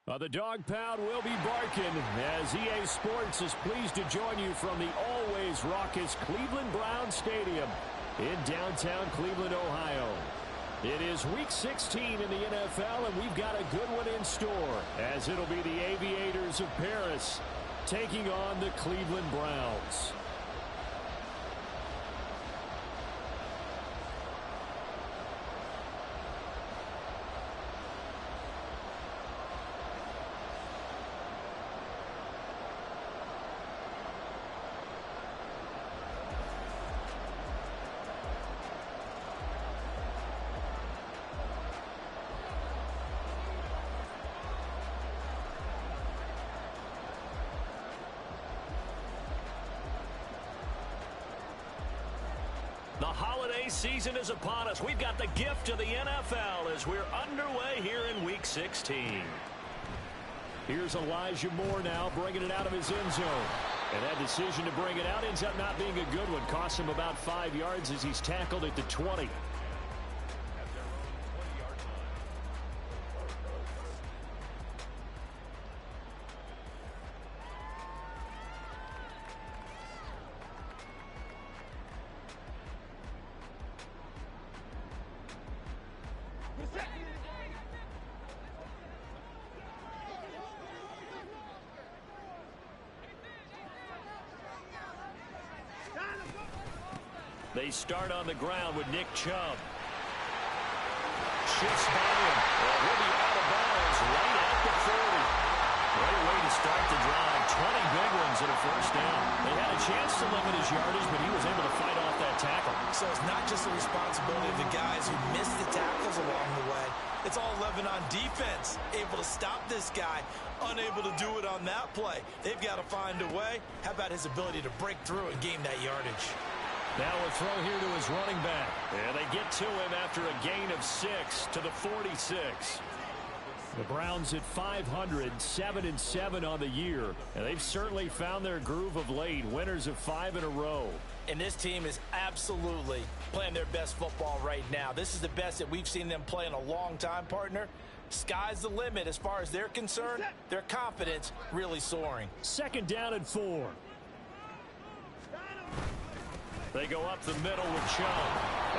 The dog pound will be barking as EA Sports is pleased to join you from the always raucous Cleveland Browns Stadium in downtown Cleveland, Ohio. It is Week 16 in the NFL, and we've got a good one in store as it'll be the Aviators of Paris taking on the Cleveland Browns. The holiday season is upon us. We've got the gift of the NFL as we're underway here in Week 16. Here's Elijah Moore now bringing it out of his end zone. And that decision to bring it out ends up not being a good one. Costs him about 5 yards as he's tackled at the 20. They start on the ground with Nick Chubb. Shifts by him. He'll be out of bounds right at the 40. Great way to start the drive. 20 big ones and a first down. They had a chance to limit his yardage, but he was able to fight off that tackle. So it's not just the responsibility of the guys who missed the tackles along the way. It's all 11 on defense. Able to stop this guy. Unable to do it on that play. They've got to find a way. How about his ability to break through and gain that yardage? Now a throw here to his running back. And they get to him after a gain of 6 to the 46. The Browns at 500, 7-7 on the year. And they've certainly found their groove of late. Winners of 5 in a row. And this team is absolutely playing their best football right now. This is the best that we've seen them play in a long time, partner. Sky's the limit as far as they're concerned. Their confidence really soaring. 2nd down and 4. They go up the middle with Chubb.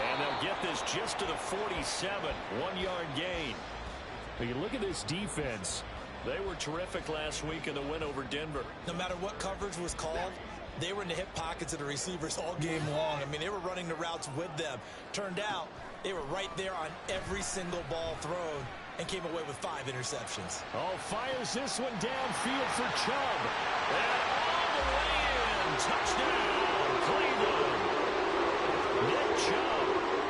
And they'll get this just to the 47. 1-yard gain. But you look at this defense. They were terrific last week in the win over Denver. No matter what coverage was called, they were in the hip pockets of the receivers all game long. I mean, they were running the routes with them. Turned out, they were right there on every single ball thrown and came away with 5 interceptions. Oh, fires this one downfield for Chubb. And all the way in. Touchdown, Cleveland. Nick Chubb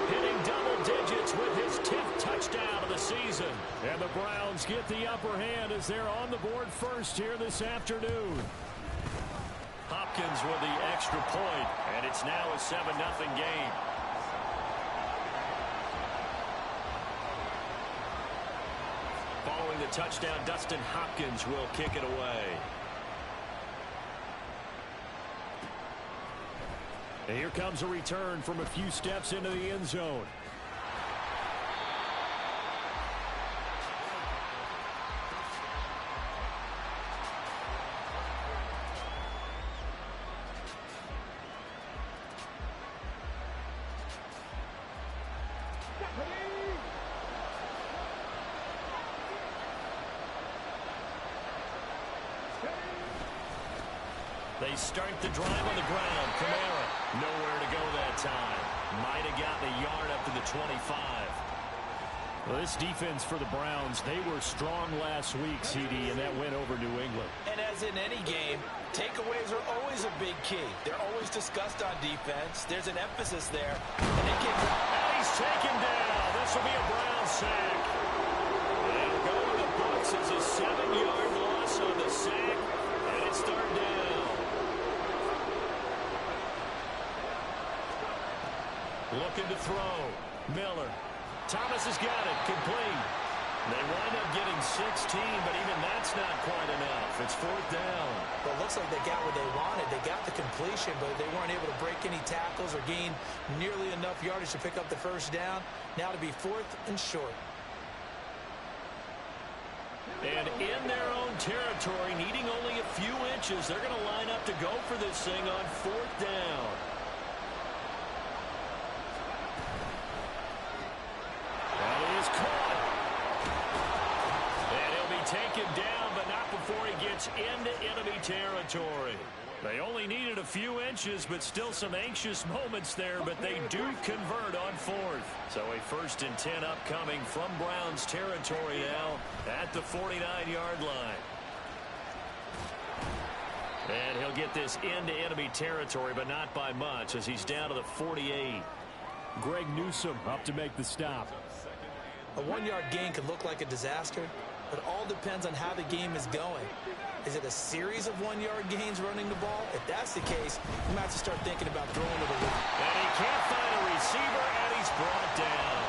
hitting double digits with his 10th touchdown of the season. And the Browns get the upper hand as they're on the board first here this afternoon. Hopkins with the extra point, and it's now a 7-0 game. Following the touchdown, Dustin Hopkins will kick it away. And here comes a return from a few steps into the end zone. They start the drive on the ground. Kamara, nowhere to go that time. Might have gotten a yard up to the 25. Well, this defense for the Browns, they were strong last week, CD, and that went over New England. And as in any game, takeaways are always a big key. They're always discussed on defense. There's an emphasis there. And it gets out. And he's taken down. This will be a Brown sack. And go to the books as a 7-yard loss on the sack. And it's 3rd down. Looking to throw. Miller. Thomas has got it. Complete. They wind up getting 16, but even that's not quite enough. It's 4th down. Well, it looks like they got what they wanted. They got the completion, but they weren't able to break any tackles or gain nearly enough yardage to pick up the 1st down. Now to be 4th and short. And in their own territory, needing only a few inches, they're going to line up to go for this thing on 4th down. That is caught. And he'll be taken down, but not before he gets into enemy territory. They only needed a few inches, but still some anxious moments there, but they do convert on 4th. So a 1st and 10 upcoming from Browns territory now at the 49-yard line. And he'll get this into enemy territory, but not by much, as he's down to the 48. Greg Newsome up to make the stop. A 1-yard gain could look like a disaster, but it all depends on how the game is going. Is it a series of 1-yard gains running the ball? If that's the case, you might have to start thinking about throwing it away. And he can't find a receiver, and he's brought down.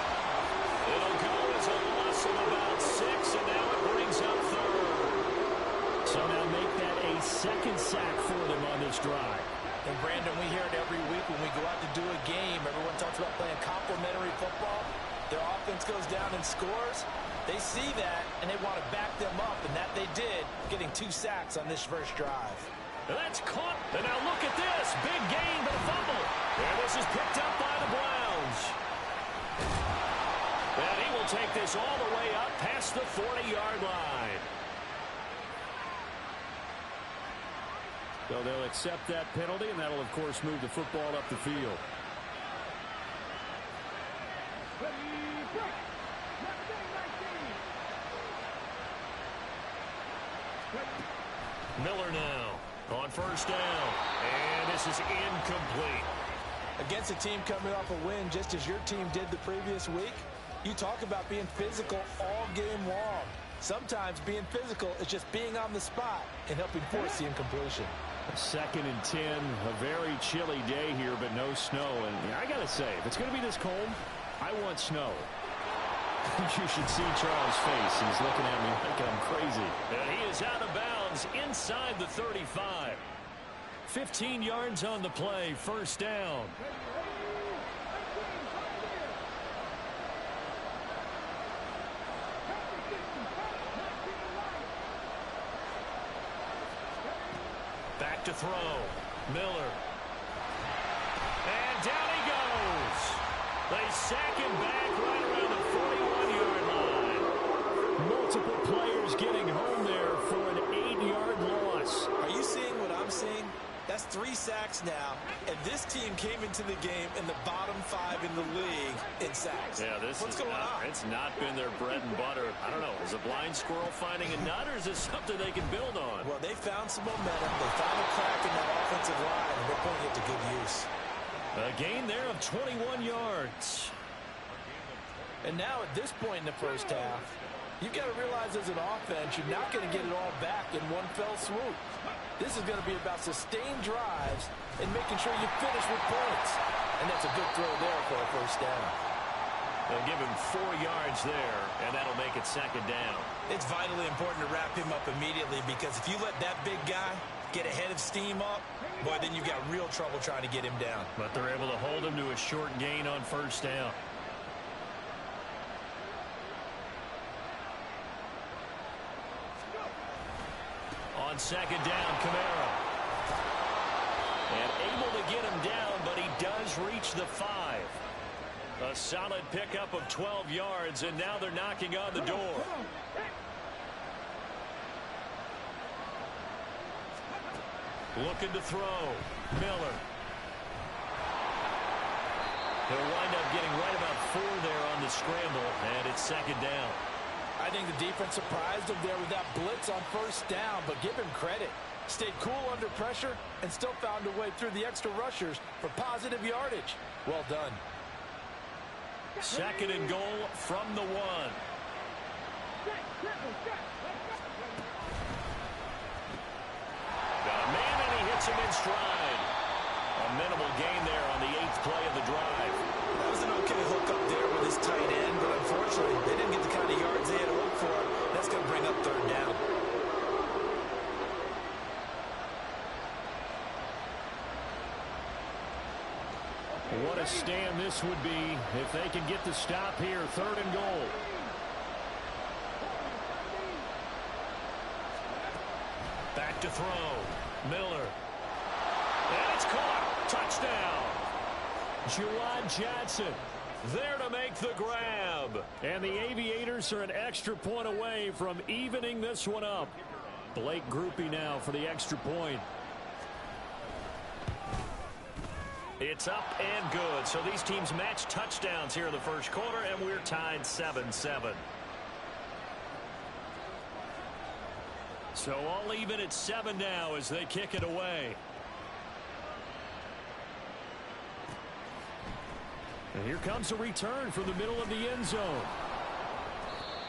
It'll go as a loss of about 6, and now it brings up 3rd. So now make that a 2nd sack for them on this drive. And Brandon, we hear it every week when we go out to do a game. Everyone talks about playing complementary football. Their offense goes down and scores. They see that, and they want to back them up, and that they did, getting 2 sacks on this first drive. And that's caught. And now look at this. Big gain, but a fumble. And this is picked up by the Browns. And he will take this all the way up past the 40-yard line. So they'll accept that penalty, and that'll, of course, move the football up the field. Miller now on 1st down. And this is incomplete. Against a team coming off a win just as your team did the previous week, you talk about being physical all game long. Sometimes being physical is just being on the spot and helping force the incompletion. 2nd and 10, a very chilly day here, but no snow. And I got to say, if it's going to be this cold, I want snow. You should see Charles' face. He's looking at me thinking I'm crazy. And he is out of bounds inside the 35. 15 yards on the play, 1st down. Back to throw. Miller. And down he goes. They sack him back right around the 41-yard line. Multiple players getting home there for an 8-yard loss. Are you seeing what I'm seeing? That's 3 sacks now, and this team came into the game in the bottom 5 in the league in sacks. Yeah, what's going on? It's not been their bread and butter. I don't know. Is a blind squirrel finding a nut, or is this something they can build on? Well, they found some momentum. They found a crack in that offensive line, and they're putting it to good use. A gain there of 21 yards. And now at this point in the first half, you've got to realize as an offense, you're not going to get it all back in one fell swoop. This is going to be about sustained drives and making sure you finish with points. And that's a good throw there for a 1st down. They'll give him 4 yards there, and that'll make it 2nd down. It's vitally important to wrap him up immediately, because if you let that big guy get ahead of steam up, boy, then you've got real trouble trying to get him down. But they're able to hold him to a short gain on 1st down. On 2nd down, Kamara. And able to get him down, but he does reach the 5. A solid pickup of 12 yards, and now they're knocking on the door. Looking to throw. Miller. He'll wind up getting right about 4 there on the scramble, and it's 2nd down. I think the defense surprised him there with that blitz on 1st down, but give him credit. Stayed cool under pressure and still found a way through the extra rushers for positive yardage. Well done. 2nd and goal from the 1. Got a man, and he hits him in stride. A minimal gain there on the 8th play of the drive. That was an okay hook up there with his tight end, but unfortunately, they didn't get the kind of yards they had hoped for. That's going to bring up 3rd down. What a stand this would be if they can get the stop here. 3rd and goal. back to throw. Miller. And it's caught. Touchdown. Juwan Johnson there to make the grab. And the Aviators are an extra point away from evening this one up. Blake Groupie now for the extra point. It's up and good. So these teams match touchdowns here in the first quarter, and we're tied 7-7. So all even at 7 now as they kick it away. And here comes a return from the middle of the end zone.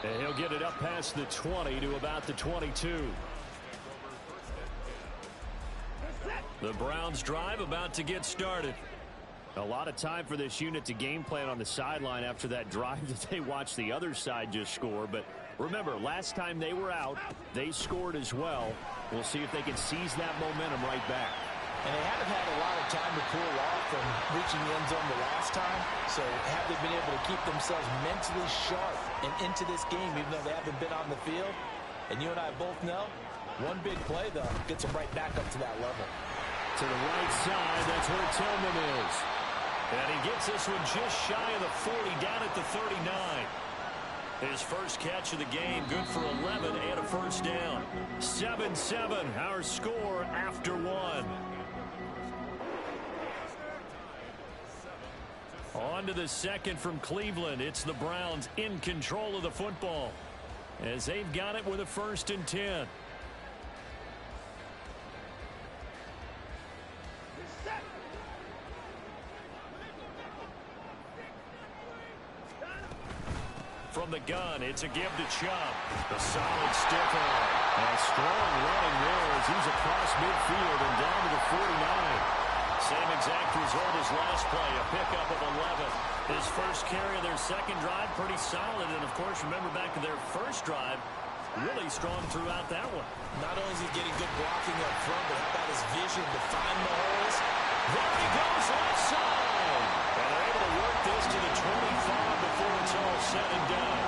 And he'll get it up past the 20 to about the 22. The Browns drive about to get started. A lot of time for this unit to game plan on the sideline after that drive that they watched the other side just score. But remember, last time they were out, they scored as well. We'll see if they can seize that momentum right back. And they haven't had a lot of time to cool off from reaching the end zone the last time. So have they been able to keep themselves mentally sharp and into this game even though they haven't been on the field? And you and I both know, one big play, though, gets them right back up to that level. To the right side, that's where Tillman is. And he gets this one just shy of the 40, down at the 39. His first catch of the game, good for 11 and a first down. 7-7, our score after one. On to the second from Cleveland. It's the Browns in control of the football as they've got it with a 1st and 10. From the gun, it's a give to Chubb. A solid stiff arm. A strong running there as he's across midfield and down to the 49. Same exact result as last play, a pickup of 11. His first carry of their second drive, pretty solid. And, of course, remember back to their first drive, really strong throughout that one. Not only is he getting good blocking up front, but how about his vision to find the holes? There he goes, left side. And they're able to work this to the 25 before it's all said and done.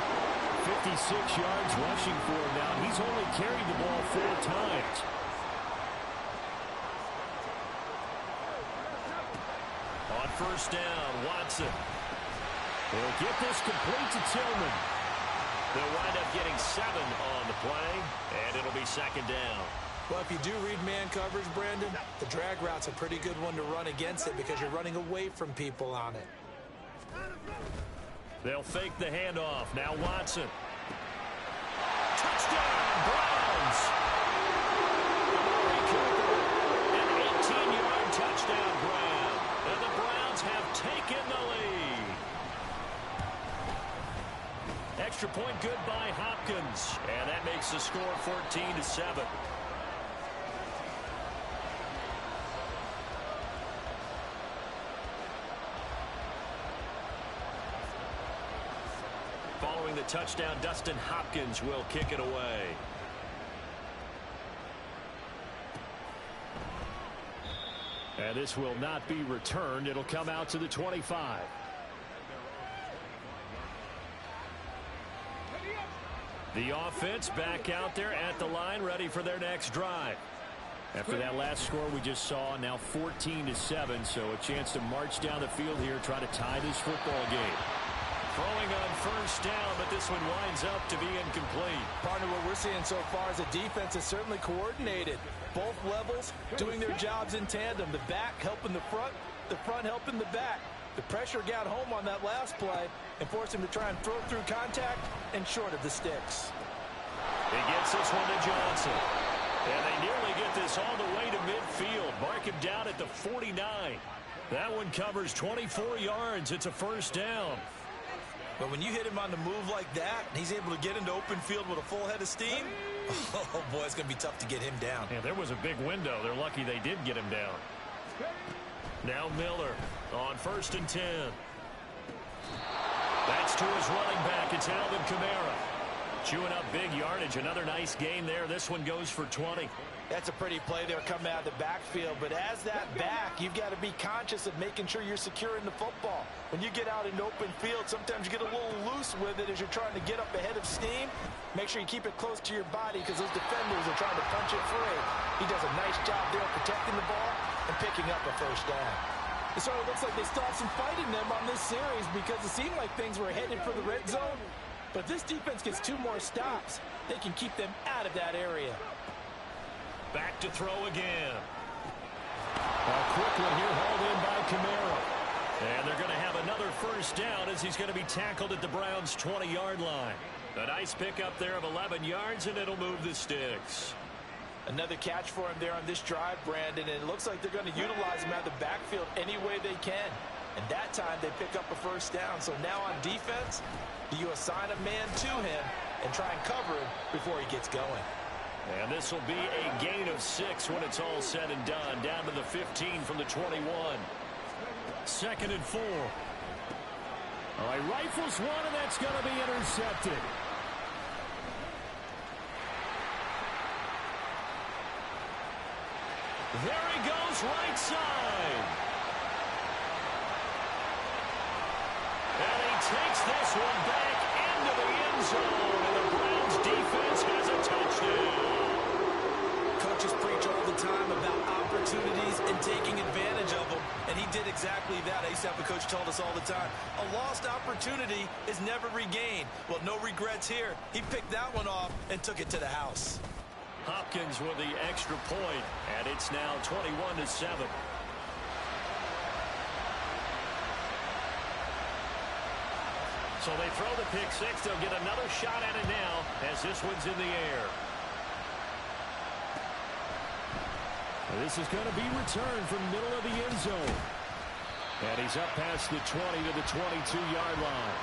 56 yards rushing for him now. He's only carried the ball 4 times. On first down, Watson. They'll get this complete to Tillman. They'll wind up getting 7 on the play, and it'll be 2nd down. Well, if you do read man coverage, Brandon, the drag route's a pretty good one to run against it because you're running away from people on it. They'll fake the handoff. Now Watson. Touchdown, Browns! Amari Cooper, an 18-yard touchdown grab. And the Browns have taken the lead. Extra point good by Hopkins. And that makes the score 14-7. Following the touchdown, Dustin Hopkins will kick it away. And this will not be returned. It'll come out to the 25. The offense back out there at the line, ready for their next drive. After that last score we just saw, now 14-7, so a chance to march down the field here, try to tie this football game. Throwing on first down, but this one winds up to be incomplete. Partner, what we're seeing so far is the defense is certainly coordinated. Both levels doing their jobs in tandem. The back helping the front helping the back. The pressure got home on that last play and forced him to try and throw through contact and short of the sticks. He gets this one to Johnson. And they nearly get this all the way to midfield. Mark him down at the 49. That one covers 24 yards. It's a first down. But when you hit him on the move like that, and he's able to get into open field with a full head of steam, oh, boy, it's going to be tough to get him down. Yeah, there was a big window. They're lucky they did get him down. Now Miller on 1st and 10. That's to his running back. It's Alvin Kamara. Chewing up big yardage. Another nice gain there. This one goes for 20. That's a pretty play there coming out of the backfield, but as that back, you've got to be conscious of making sure you're securing the football. When you get out in open field, sometimes you get a little loose with it as you're trying to get up ahead of steam. Make sure you keep it close to your body because those defenders are trying to punch it free. He does a nice job there protecting the ball and picking up a first down. It sort of looks like they still have some fight in them on this series because it seemed like things were headed for the red zone. But this defense gets 2 more stops. They can keep them out of that area. Back to throw again. A quick one here hauled in by Kamara. And they're going to have another first down as he's going to be tackled at the Browns' 20-yard line. A nice pickup there of 11 yards, and it'll move the sticks. Another catch for him there on this drive, Brandon, and it looks like they're going to utilize him out of the backfield any way they can. And that time they pick up a first down. So now on defense, you assign a man to him and try and cover him before he gets going. And this will be a gain of 6 when it's all said and done. Down to the 15 from the 21. 2nd and 4. All right, rifles one, and that's going to be intercepted. There he goes, right side. And he takes this one back into the end zone. And the Browns defense has a touchdown. Coaches preach all the time about opportunities and taking advantage of them, and he did exactly that. I used to have a coach told us all the time, a lost opportunity is never regained. Well, no regrets here. He picked that one off and took it to the house. Hopkins with the extra point, and it's now 21-7. So they throw the pick 6. They'll get another shot at it now as this one's in the air. This is going to be returned from middle of the end zone. And he's up past the 20 to the 22-yard line.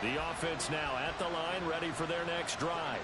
The offense now at the line, ready for their next drive.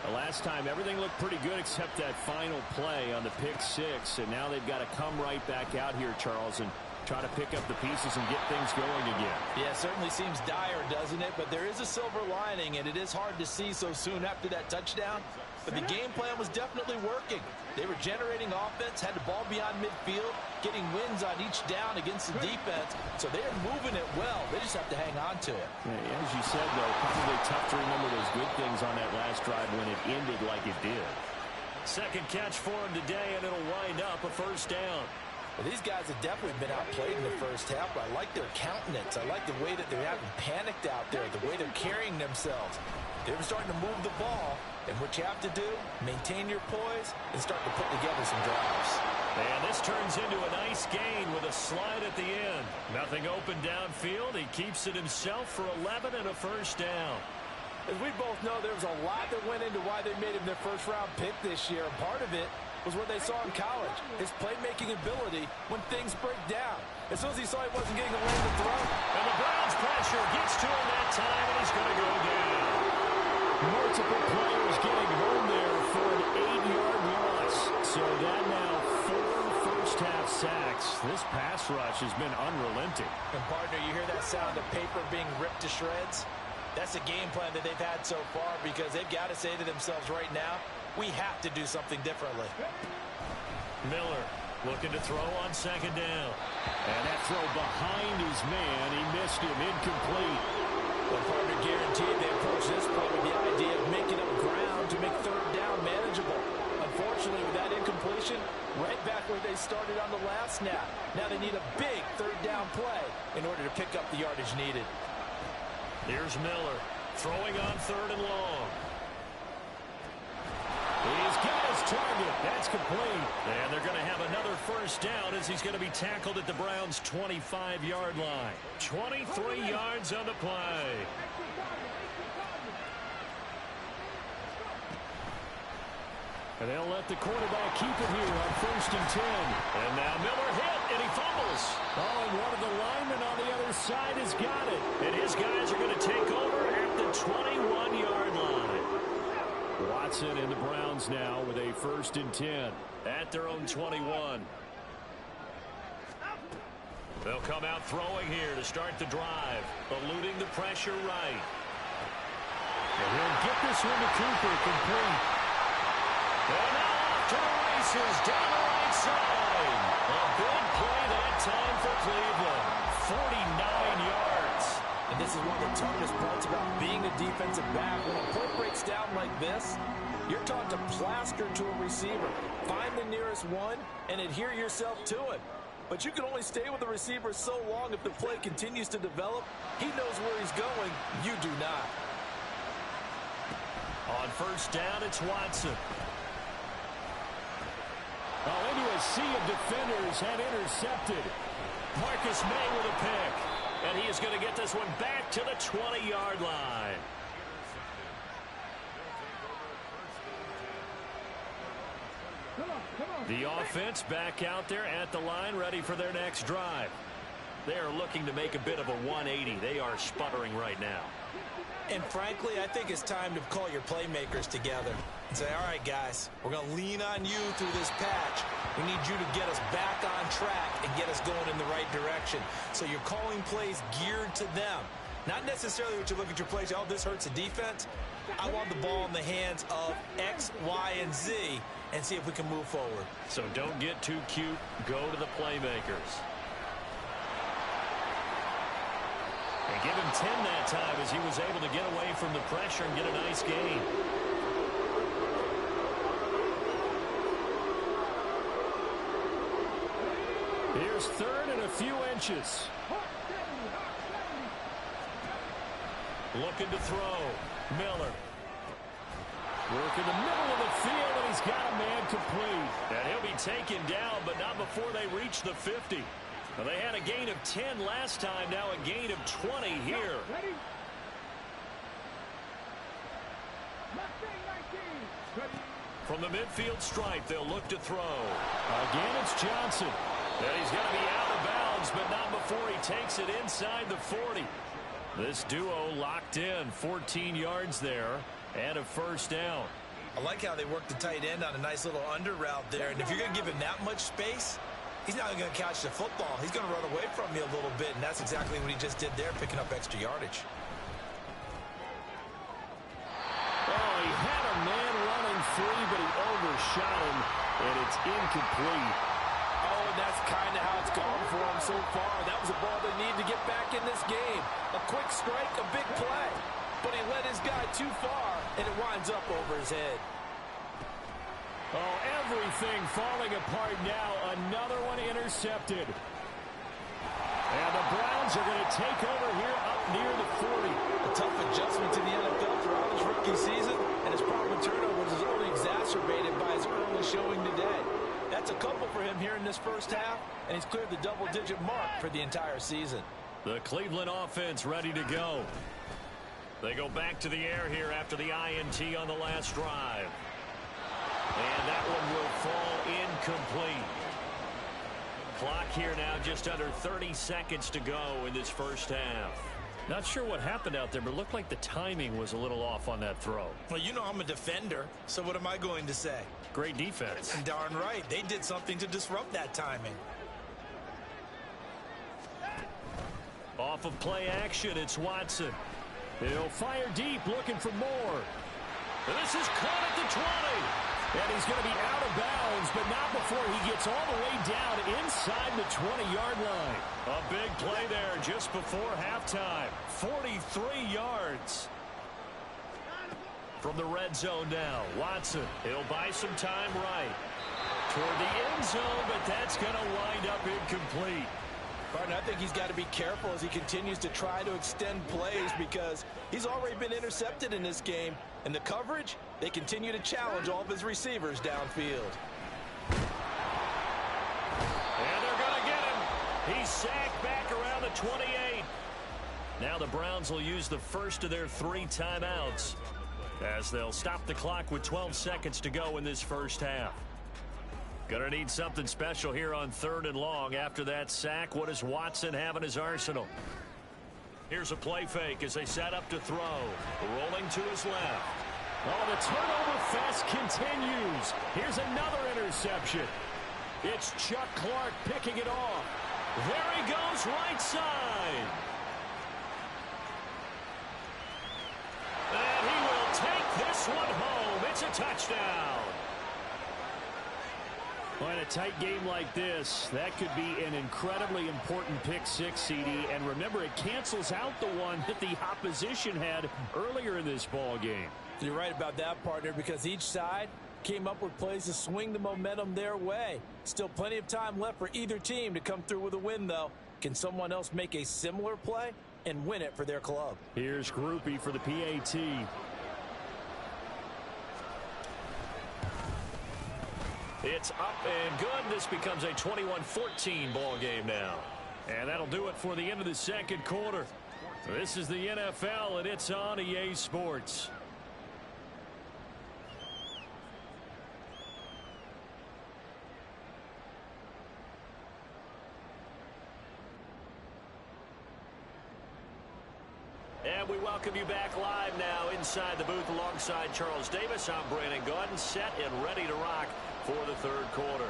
The last time, everything looked pretty good except that final play on the pick 6. And now they've got to come right back out here, Charles, and try to pick up the pieces and get things going again. Yeah, it certainly seems dire, doesn't it? But there is a silver lining, and it is hard to see so soon after that touchdown. But the game plan was definitely working. They were generating offense, had the ball beyond midfield, getting wins on each down against the defense. So they're moving it well. They just have to hang on to it. Yeah, as you said, though, probably tough to remember those good things on that last drive when it ended like it did. Second catch for him today, and it'll wind up a first down. Well, these guys have definitely been outplayed in the first half, but I like their countenance. I like the way that they haven't panicked out there, the way they're carrying themselves. They were starting to move the ball, and what you have to do, maintain your poise and start to put together some drives. And this turns into a nice gain with a slide at the end. Nothing open downfield. He keeps it himself for 11 and a first down. As we both know, there was a lot that went into why they made him their first-round pick this year. And part of it was what they saw in college, his playmaking ability when things break down. As soon as he saw he wasn't getting away with the throw. And the Browns pressure gets to him that time, and he's going to go down. Multiple players getting home there for an 8-yard loss. So that now 4 first-half sacks. This pass rush has been unrelenting. And, partner, you hear that sound of paper being ripped to shreds? That's the game plan that they've had so far because they've got to say to themselves right now, we have to do something differently. Miller looking to throw on second down. And that throw behind his man. He missed him. Incomplete. Well, partner, guaranteed they approach this play with the idea of making up ground to make third down manageable. Unfortunately, with that incompletion, right back where they started on the last snap. Now they need a big third down play in order to pick up the yardage needed. Here's Miller throwing on third and long. He's got his target. That's complete. And they're going to have another first down as he's going to be tackled at the Browns' 25-yard line. 23 yards on the play. And they'll let the quarterback keep it here on 1st and 10. And now Miller hit, and he fumbles. Oh, and one of the linemen on the other side has got it. And his guys are going to take over at the 21-yard line. Watson and the Browns now with a 1st and 10. At their own 21. They'll come out throwing here to start the drive, eluding the pressure right. And he'll get this one to Cooper, complete. And now off to the races, down the right side. A big play that time for Cleveland. 49 yards. And this is one of the toughest parts about being a defensive back. When a play breaks down like this, you're taught to plaster to a receiver. Find the nearest one and adhere yourself to it. But you can only stay with the receiver so long if the play continues to develop. He knows where he's going. You do not. On first down, it's Watson. Into a sea of defenders and intercepted. Marcus May with a pick. And he is going to get this one back to the 20-yard line. The offense back out there at the line, ready for their next drive. They are looking to make a bit of a 180. They are sputtering right now. And frankly, I think it's time to call your playmakers together and say, all right, guys, we're going to lean on you through this patch. We need you to get us back on track and get us going in the right direction. So you're calling plays geared to them. Not necessarily what you look at your plays, oh, this hurts the defense. I want the ball in the hands of X, Y, and Z and see if we can move forward. So don't get too cute. Go to the playmakers. And give him 10 that time as he was able to get away from the pressure and get a nice gain. Here's third and a few inches. Looking to throw. Miller. Work in the middle of the field, and he's got a man complete. And he'll be taken down, but not before they reach the 50. Well, they had a gain of 10 last time, now a gain of 20 here. From the midfield stripe, they'll look to throw. Again, it's Johnson. And he's going to be out of bounds, but not before he takes it inside the 40. This duo locked in, 14 yards there, and a first down. I like how they work the tight end on a nice little under route there. And if you're going to give him that much space, he's not going to catch the football. He's going to run away from you a little bit, and that's exactly what he just did there, picking up extra yardage. Oh, he had a man running free, but he overshot him, and it's incomplete. Oh, and that's kind of how it's gone for him so far. That was a ball they need to get back in this game. A quick strike, a big play. But he led his guy too far, and it winds up over his head. Oh, everything falling apart now. Another one intercepted. And the Browns are going to take over here up near the 40. A tough adjustment to the NFL throughout his rookie season, and his problem turnovers is only exacerbated by his early showing today. That's a couple for him here in this first half, and he's cleared the double-digit mark for the entire season. The Cleveland offense ready to go. They go back to the air here after the INT on the last drive. And that one will fall incomplete. Clock here now just under 30 seconds to go in this first half. Not sure what happened out there, but it looked like the timing was a little off on that throw. Well, you know I'm a defender, so what am I going to say? Great defense. Darn right. They did something to disrupt that timing. Off of play action, it's Watson. He'll fire deep, looking for more. And this is caught at the 20. And he's going to be out of bounds, but not before he gets all the way down inside the 20-yard line. A big play there just before halftime. 43 yards. From the red zone now, Watson. He'll buy some time right. Toward the end zone, but that's going to wind up incomplete. Barton, I think he's got to be careful as he continues to try to extend plays because he's already been intercepted in this game. And the coverage, they continue to challenge all of his receivers downfield. And they're going to get him. He's sacked back around the 28. Now the Browns will use the first of their 3 timeouts as they'll stop the clock with 12 seconds to go in this first half. Gonna need something special here on 3rd and long. After that sack, what does Watson have in his arsenal? Here's a play fake as they set up to throw. Rolling to his left. Oh, the turnover fest continues. Here's another interception. It's Chuck Clark picking it off. There he goes, right side. And he will take this one home. It's a touchdown. Well, in a tight game like this, that could be an incredibly important pick six, CD. And remember, it cancels out the one that the opposition had earlier in this ball game. You're right about that, partner, because each side came up with plays to swing the momentum their way. Still plenty of time left for either team to come through with a win, though. Can someone else make a similar play and win it for their club? Here's Groupie for the PAT. It's up and good. This becomes a 21-14 ball game now. And that'll do it for the end of the second quarter. This is the NFL, and it's on EA Sports. And we welcome you back live now inside the booth alongside Charles Davis. I'm Brandon Gaudin, set and ready to rock for the third quarter.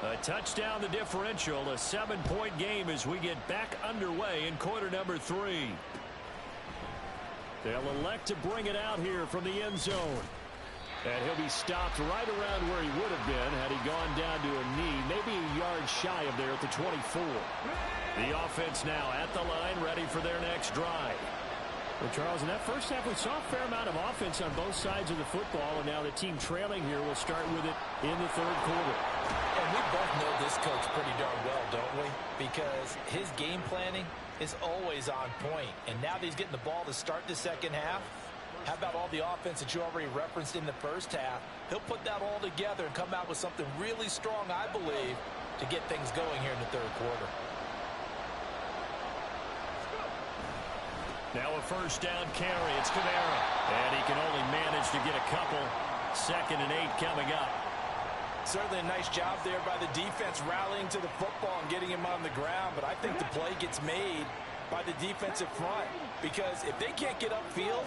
A touchdown, the differential, a 7-point game as we get back underway in quarter number 3. They'll elect to bring it out here from the end zone. And he'll be stopped right around where he would have been had he gone down to a knee, maybe a yard shy of there at the 24. The offense now at the line, ready for their next drive. Well, Charles, in that first half, we saw a fair amount of offense on both sides of the football, and now the team trailing here will start with it in the third quarter. And we both know this coach pretty darn well, don't we? Because his game planning is always on point. And now that he's getting the ball to start the second half, how about all the offense that you already referenced in the first half? He'll put that all together and come out with something really strong, I believe, to get things going here in the third quarter. Now a first down carry. It's Kamara. And he can only manage to get a couple. 2nd and 8 coming up. Certainly a nice job there by the defense rallying to the football and getting him on the ground. But I think the play gets made by the defensive front. Because if they can't get upfield,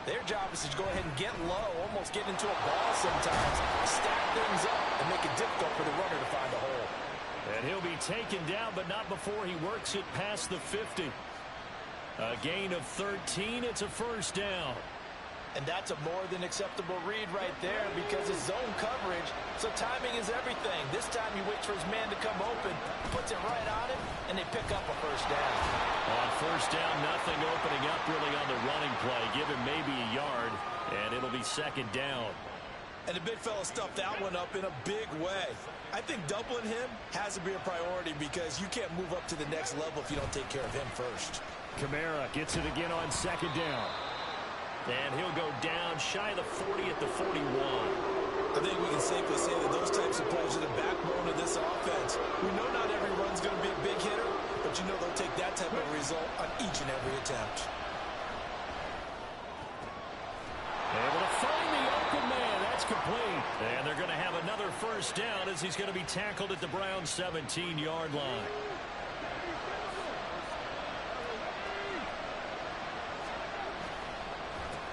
their job is to go ahead and get low, almost get into a ball sometimes, stack things up, and make it difficult for the runner to find a hole. And he'll be taken down, but not before he works it past the 50. A gain of 13. It's a first down. And that's a more than acceptable read right there because it's zone coverage, so timing is everything. This time he waits for his man to come open, puts it right on him, and they pick up a first down. On first down, nothing opening up really on the running play. Give him maybe a yard, and it'll be 2nd down. And the big fella stuffed that one up in a big way. I think doubling him has to be a priority because you can't move up to the next level if you don't take care of him first. Kamara gets it again on 2nd down. And he'll go down shy of the 40 at the 41. I think we can safely say that those types of plays are the backbone of this offense. We know not every run's going to be a big hitter, but you know they'll take that type of result on each and every attempt. Able to find the open man. That's complete. And they're going to have another first down as he's going to be tackled at the Browns' 17-yard line.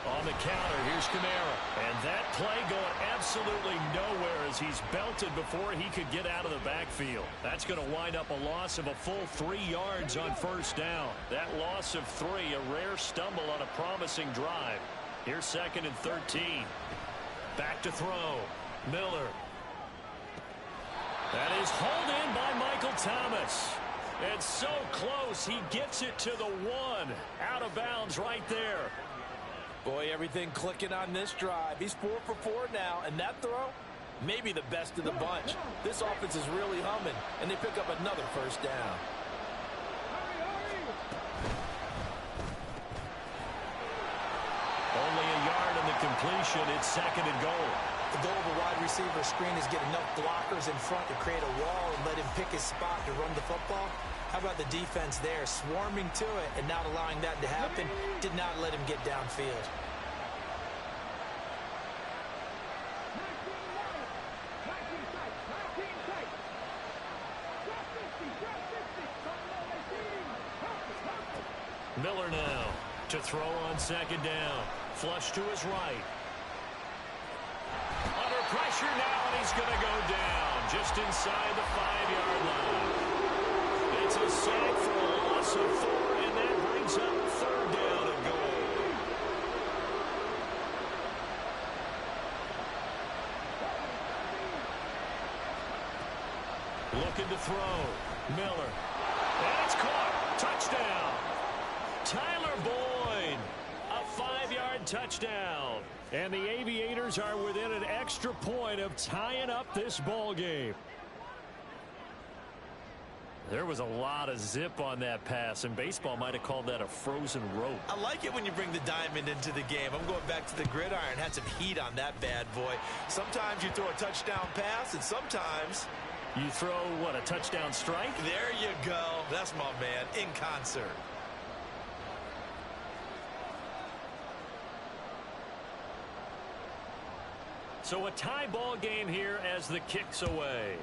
On the counter, here's Kamara. And that play going absolutely nowhere as he's belted before he could get out of the backfield. That's going to wind up a loss of a full 3 yards on first down. That loss of 3, a rare stumble on a promising drive. Here's 2nd and 13. Back to throw. Miller. That is hauled in by Michael Thomas. And so close, he gets it to the 1. Out of bounds right there. Boy, everything clicking on this drive. He's 4 for 4 now, and that throw, maybe the best of the bunch. This offense is really humming, and they pick up another first down. Only a yard in the completion. It's 2nd and goal. The goal of a wide receiver screen is get enough blockers in front to create a wall and let him pick his spot to run the football. How about the defense there, swarming to it and not allowing that to happen? Did not let him get downfield. Miller now to throw on 2nd down. Flush to his right. pressure now, and he's going to go down just inside the 5-yard line. It's a sack for a loss of 4, and that brings up third down and goal. Looking to throw. Miller. And it's caught. Touchdown. Tyler Boyd. A 5-yard touchdown. And the Aviators are within an extra point of tying up this ball game. There was a lot of zip on that pass, and baseball might have called that a frozen rope. I like it when you bring the diamond into the game. I'm going back to the gridiron. Had some heat on that bad boy. Sometimes you throw a touchdown pass, and sometimes you throw, what, a touchdown strike? There you go. That's my man, in concert. So a tie ball game here as the kick's away.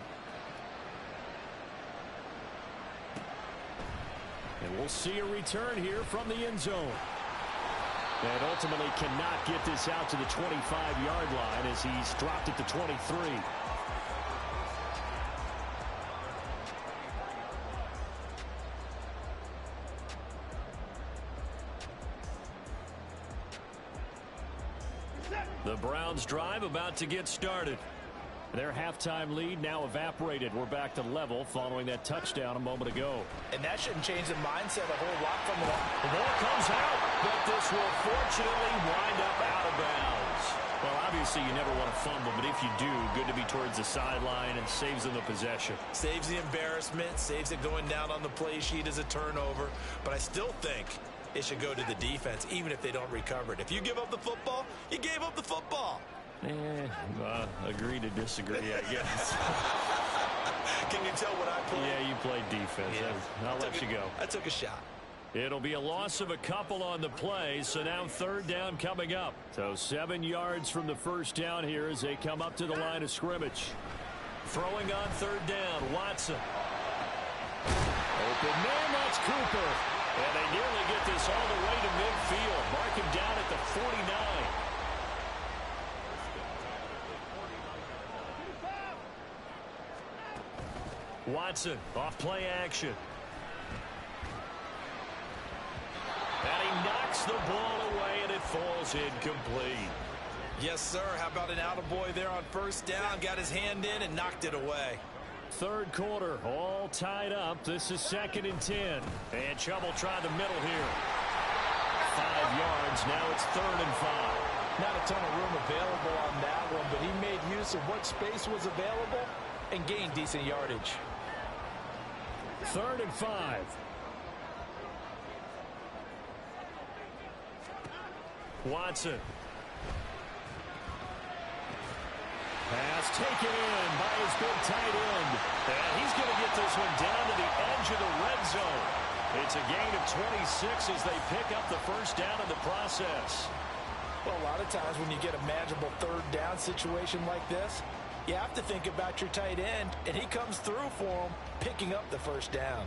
And we'll see a return here from the end zone. And ultimately cannot get this out to the 25-yard line as he's dropped it to 23. The Browns drive about to get started. Their halftime lead now evaporated. We're back to level following that touchdown a moment ago. And that shouldn't change the mindset a whole lot from the... The ball comes out, but this will fortunately wind up out of bounds. Well, obviously you never want to fumble, but if you do, good to be towards the sideline and saves them the possession. Saves the embarrassment, saves it going down on the play sheet as a turnover. But I still think it should go to the defense, even if they don't recover it. If you give up the football, you gave up the football. Agree to disagree, I guess. Can you tell what I played? Yeah, you played defense. Yeah. I'll let you go. I took a shot. It'll be a loss of a couple on the play, so now third down coming up. So 7 yards from the first down here as they come up to the line of scrimmage. Throwing on third down, Watson. Open man, that's Cooper. And they nearly get this all the way to midfield. Mark him down at the 49. Watson, off play action. And he knocks the ball away, and it falls incomplete. Yes, sir. How about an attaboy there on first down? Got his hand in and knocked it away. Third quarter, all tied up. This is 2nd and 10. And Chubb will try the middle here. 5 yards. Now it's 3rd and 5. Not a ton of room available on that one, but he made use of what space was available and gained decent yardage. 3rd and 5. Watson. Pass taken in by his big tight end. And he's going to get this one down to the edge of the red zone. It's a gain of 26 as they pick up the first down in the process. Well, a lot of times when you get a manageable third down situation like this, you have to think about your tight end, and he comes through for him, picking up the first down.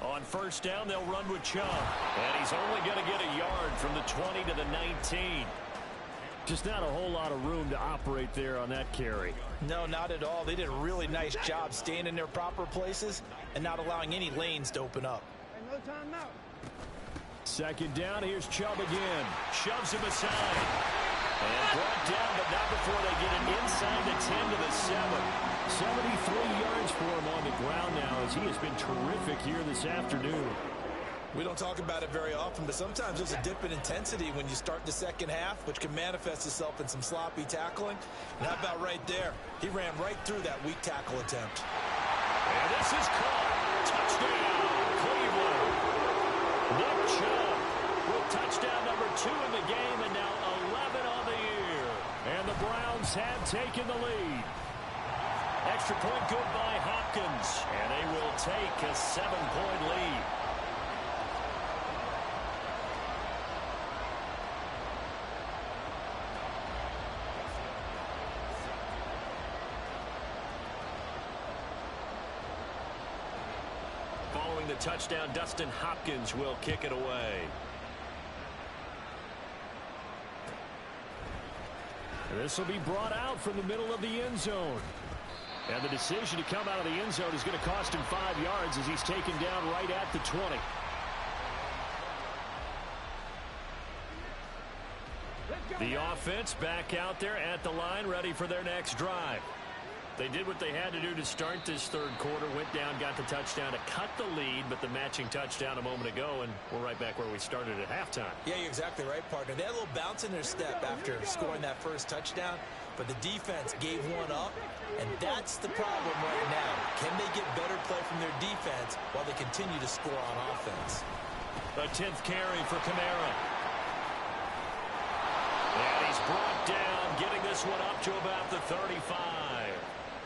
On first down, they'll run with Chubb. And he's only going to get a yard from the 20 to the 19. Just not a whole lot of room to operate there on that carry. No, not at all. They did a really nice job staying in their proper places and not allowing any lanes to open up. Second down, here's Chubb again. Shoves him aside. And brought down, but not before they get it inside the 10 to the 7. 73 yards for him on the ground now as he has been terrific here this afternoon. We don't talk about it very often, but sometimes there's a dip in intensity when you start the second half, which can manifest itself in some sloppy tackling. And how about right there? He ran right through that weak tackle attempt. And this is caught. Touchdown, Cleveland. Nick Chubb with touchdown number 2 in the game, and now 11 on the year. And the Browns have taken the lead. Extra point good by Hopkins, and they will take a 7-point lead. a touchdown. Dustin Hopkins will kick it away. This will be brought out from the middle of the end zone. And the decision to come out of the end zone is going to cost him 5 yards as he's taken down right at the 20. The offense back out there at the line, ready for their next drive. They did what they had to do to start this third quarter, went down, got the touchdown to cut the lead, but the matching touchdown a moment ago, and we're right back where we started at halftime. Yeah, you're exactly right, partner. They had a little bounce in their step after scoring that first touchdown, but the defense gave one up, and that's the problem right now. Can they get better play from their defense while they continue to score on offense? A 10th carry for Kamara. And he's brought down, getting this one up to about the 35.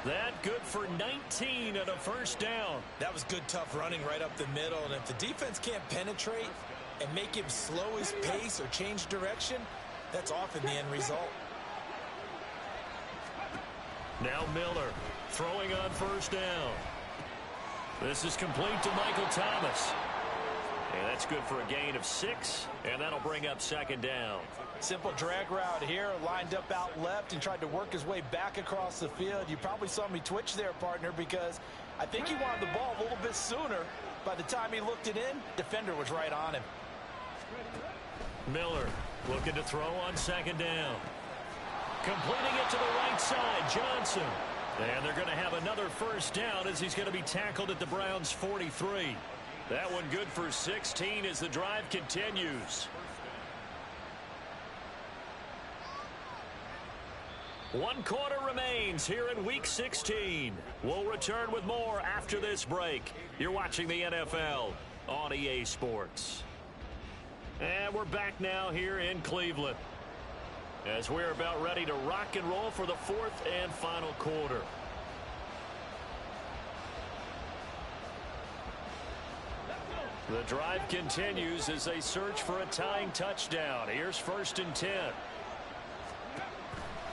That good for 19 and a first down. That was good, tough running right up the middle, and if the defense can't penetrate and make him slow his pace or change direction, that's often the end result. Now Miller throwing on first down. This is complete to Michael Thomas. And that's good for a gain of 6, and that'll bring up second down. Simple drag route here, lined up out left and tried to work his way back across the field. You probably saw me twitch there, partner, because I think he wanted the ball a little bit sooner. By the time he looked it in, defender was right on him. Miller looking to throw on second down. Completing it to the right side, Johnson. And they're going to have another first down as he's going to be tackled at the Browns' 43. That one good for 16 as the drive continues. 1 quarter remains here in Week 16. We'll return with more after this break. You're watching the NFL on EA Sports. And we're back now here in Cleveland as we're about ready to rock and roll for the 4th and final quarter. The drive continues as they search for a tying touchdown. Here's 1st and 10.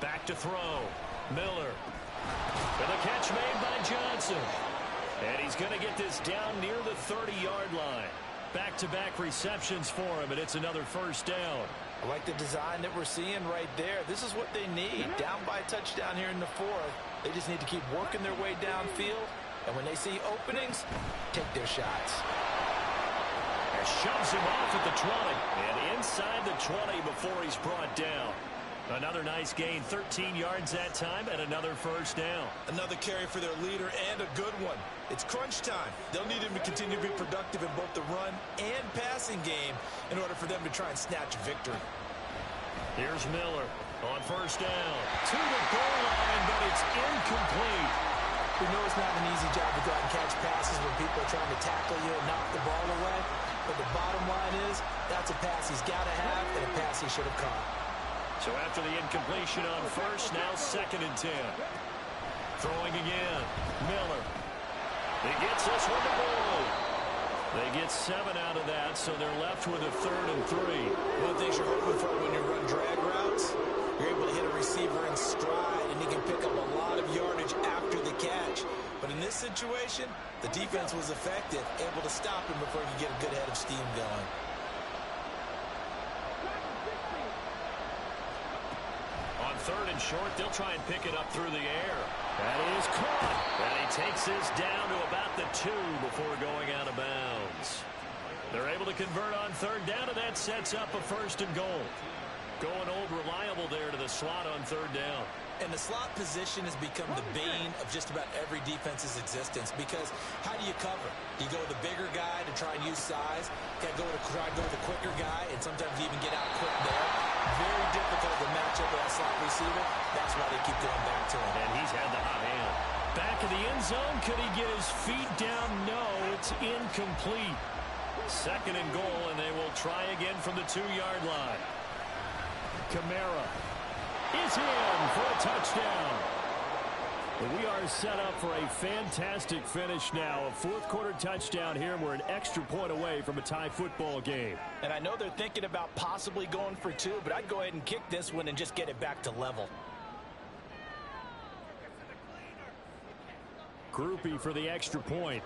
Back to throw. Miller. And the catch made by Johnson. And he's going to get this down near the 30-yard line. Back-to-back receptions for him, and it's another first down. I like the design that we're seeing right there. This is what they need. Down by a touchdown here in the 4th. They just need to keep working their way downfield. And when they see openings, take their shots. Shoves him off at the 20 and inside the 20 before he's brought down. Another nice gain, 13 yards that time, and another first down. Another carry for their leader and a good one. It's crunch time. They'll need him to continue to be productive in both the run and passing game in order for them to try and snatch victory. Here's Miller on first down. To the goal line, but it's incomplete. We know it's not an easy job to go out and catch passes when people are trying to tackle you and knock the ball away. But the bottom line is, that's a pass he's got to have and a pass he should have caught. So after the incompletion on first, now 2nd and 10. Throwing again. Miller. He gets this one to goal. They get 7 out of that, so they're left with a 3rd and 3. One of the things you're hoping for when you run drag routes, you're able to hit a receiver in stride, and he can pick up a lot of yardage after the catch. But in this situation, the defense was effective, able to stop him before he could get a good head of steam going. On 3rd and short, they'll try and pick it up through the air. That is caught. And he takes this down to about the 2 before going out of bounds. They're able to convert on 3rd down, and that sets up a 1st and goal. Going old reliable there to the slot on 3rd down. And the slot position has become the bane of just about every defense's existence, because how do you cover? Do you go with the bigger guy to try and use size? Got to try and go with the quicker guy, and sometimes even get out quick there. Very difficult to match up with that slot receiver. That's why they keep going back to him. And he's had the hot hand. Back in the end zone. Could he get his feet down? No, it's incomplete. 2nd and goal, and they will try again from the 2-yard line. Kamara is in for a touchdown. We are set up for a fantastic finish now. A 4th quarter touchdown here. We're an extra point away from a tie football game. And I know they're thinking about possibly going for 2, but I'd go ahead and kick this one and just get it back to level. Groupie for the extra point.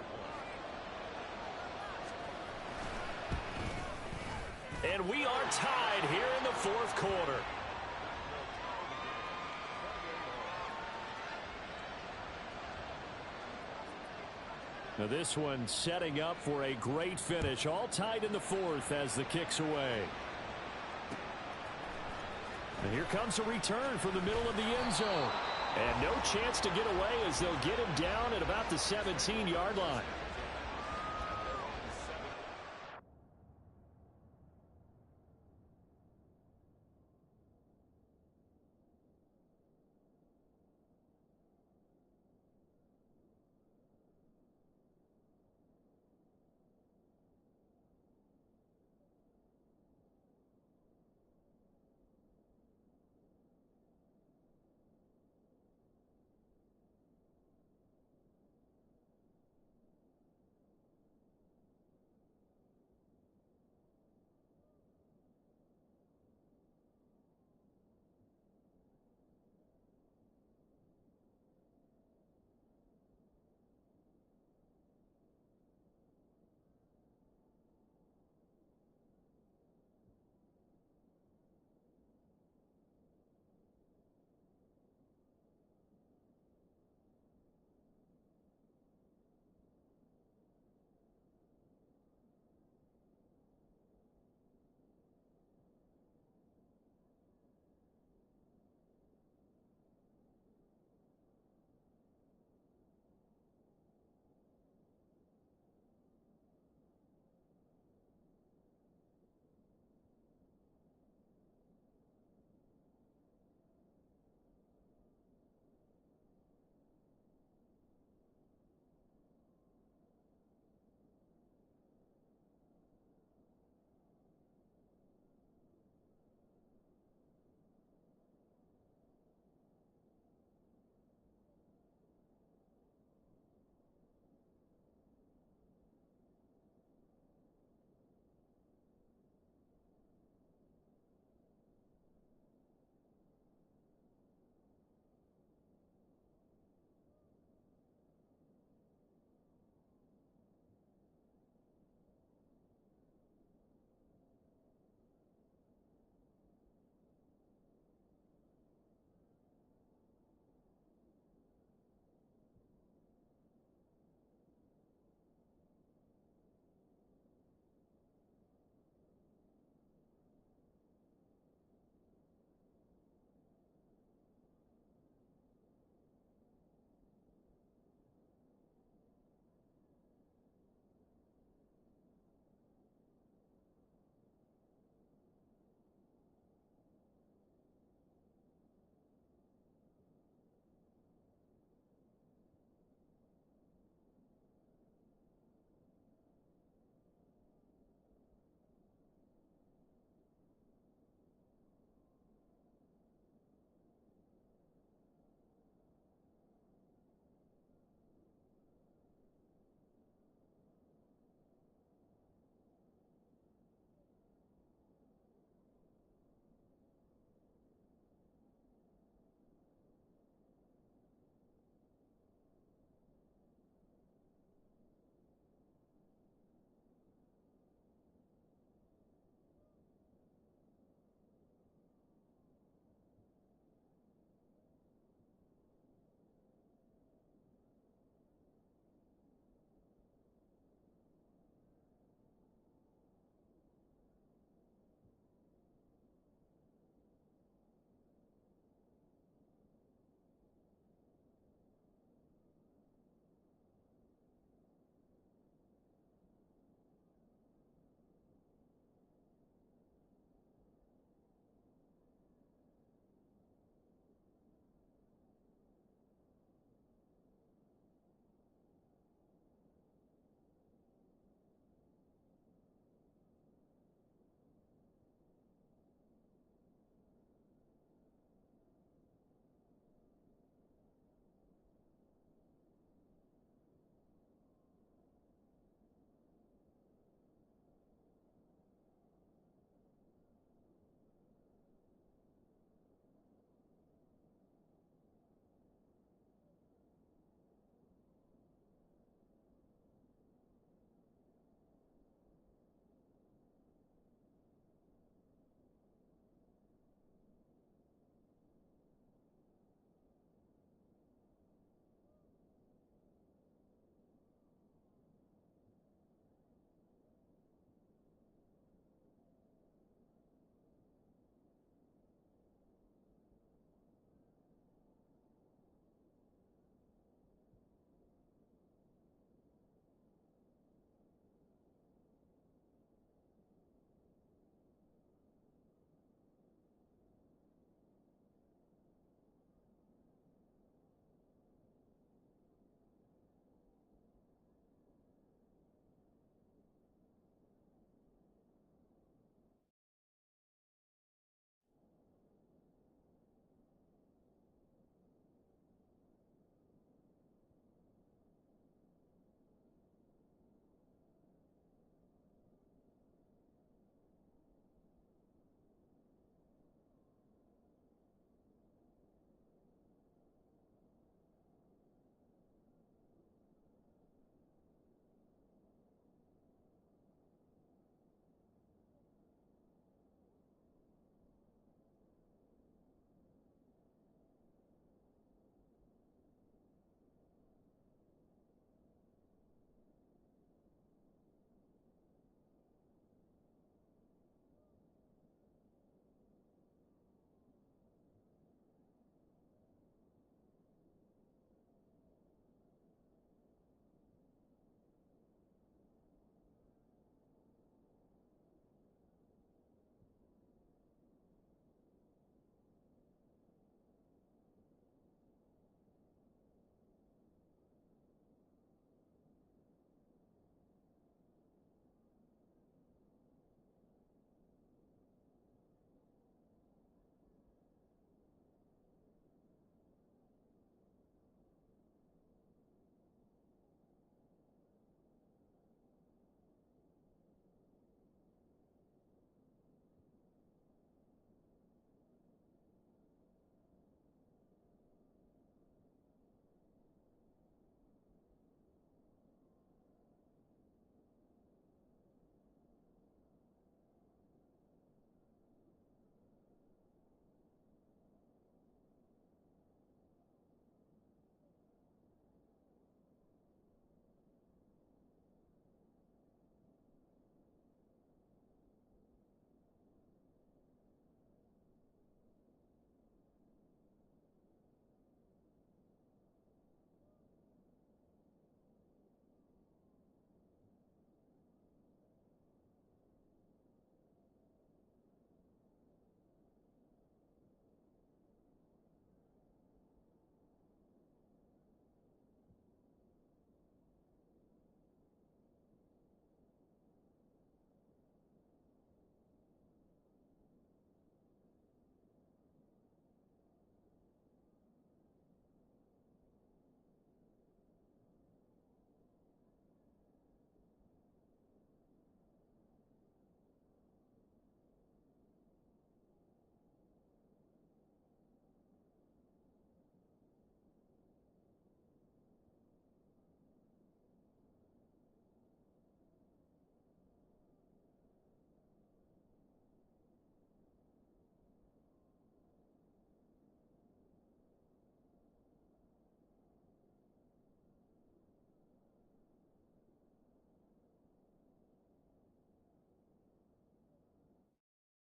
And we are tied here in the fourth quarter. Now this one setting up for a great finish. All tied in the fourth as the kick's away. And here comes a return from the middle of the end zone. And no chance to get away as they'll get him down at about the 17-yard line.